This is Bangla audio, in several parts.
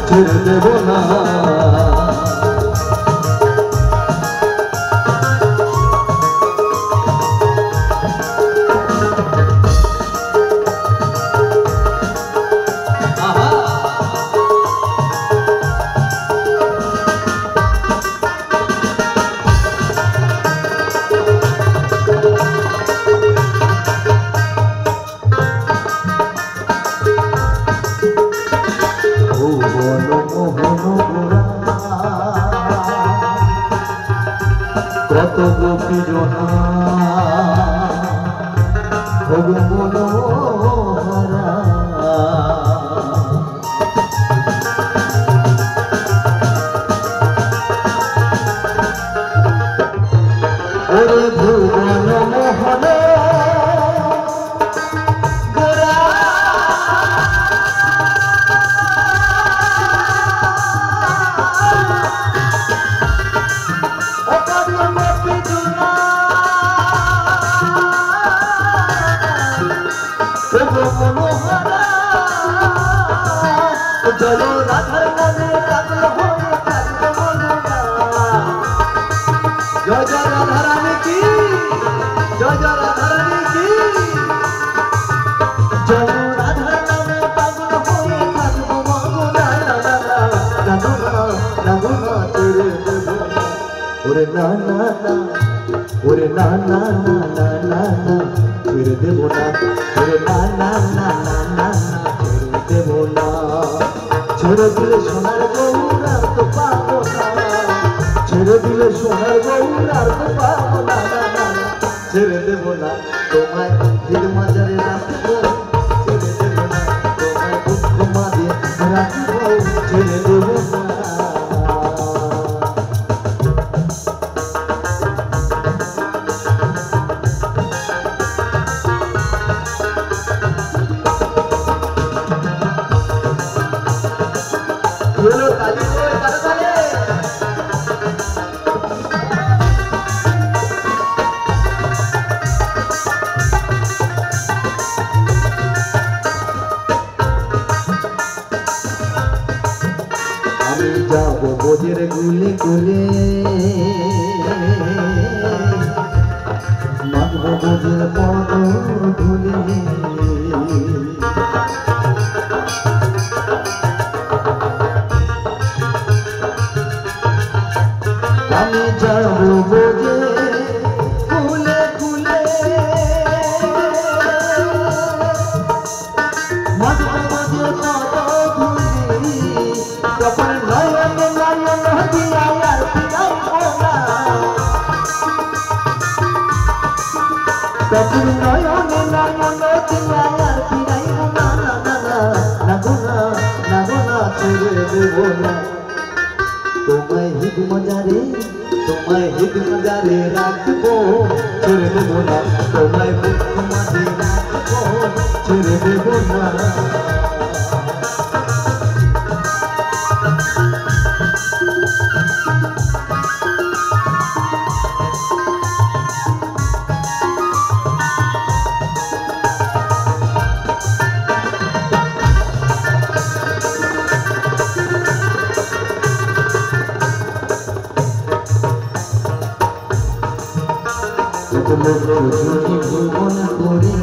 ছেড়ে দেব না। কত গোপী জনা মনোহরা ওরে ভুবন মোহন জয় রাধার নামে কাজল হয়ে কাজল মনোরা। জয় জয় রাধা রানী কি, জয় জয় রাধা রানী কি। জয় রাধার নামে কাজল হয়ে কাজল মনোরা। রাধুনা ছেড়ে দেব ওরে না না না, ওরে না না না না না না ছেড়ে দেব না। ওরে না না না না না না ছেড়ে দেব না। ছেড়ে দিলে সোনার গৌর আর তো পাবো না। ছেড়ে দিলে সোনার গৌর আর তো পাবো না। ছেড়ে দেব না তোমায় হির মাজারে রাখবো। ছেড়ে দেব না তোমায় দুঃখ মাঝে রাখবো। ছেড়ে দেব না। আমি যাব বোঝের গুলে গুলে, মাগব বোঝের পদ ধুলে। আমি যাব বোঝে গুলে গুলে, মাগব বোঝের পদ ধুলে। তখন নয়ন নয়ন দিয়া আর ফিরাইব না। তখন নয়ন নয়ন দিয়া আর ফিরাইব না। না না না না গো না, না গো না ছেড়ে দেব না। তোমায় হিদ মজারে, তোমায় হিদ মজারে রাখবো। ছেড়ে দেব না তোমায় দুঃখ মাঝে রাখবো। ছেড়ে দেব না। ভুবন করে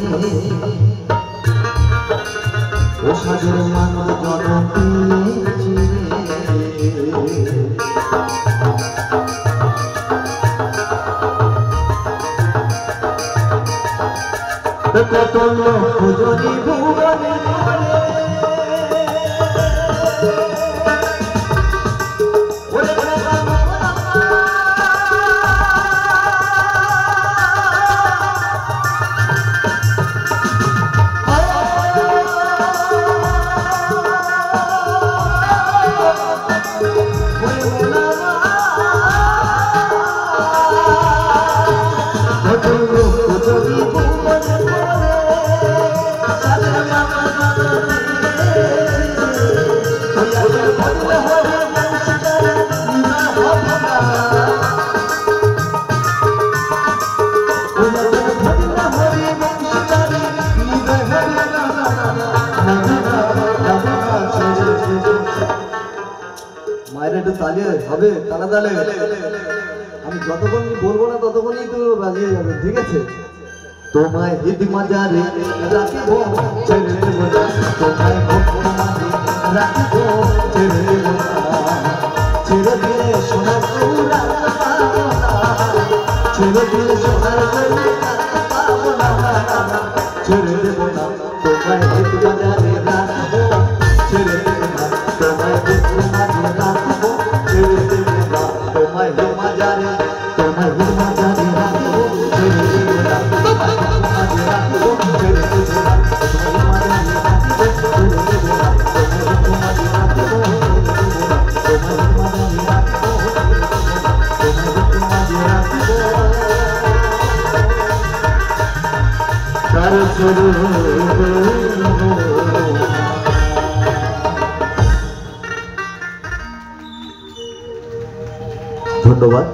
ও সাগর মানব জনম পেয়েছি। কত লোক যদি ভুবনে মায়ের একটু তালে হবে, তালা তালে। আমি যতক্ষণ বলবো না ততক্ষণই তো বাজিয়ে যাবে, ঠিক আছে? তোমায় হিদ মাজারে রাখিবো, ছেড়ে দেব না। তোমায় ভক্ত মাঝে রাখিবো, ছেড়ে দেব না। ছেড়ে দিলে সোনার গৌরা পাবো না, ছেড়ে দিলে সোনার গৌরা পাবো না। ছেড়ে দেব না, তোমায় হিদ মাজারে রাখিবো, ছেড়ে দেব না। তোমায় ভক্ত মাঝে রাখিবো, ছেড়ে দেব না। তোমায় হিদ মাজারে, তোমায় হিদ মাজারে রাখিবো, ছেড়ে দেব না। ধন্যবাদ।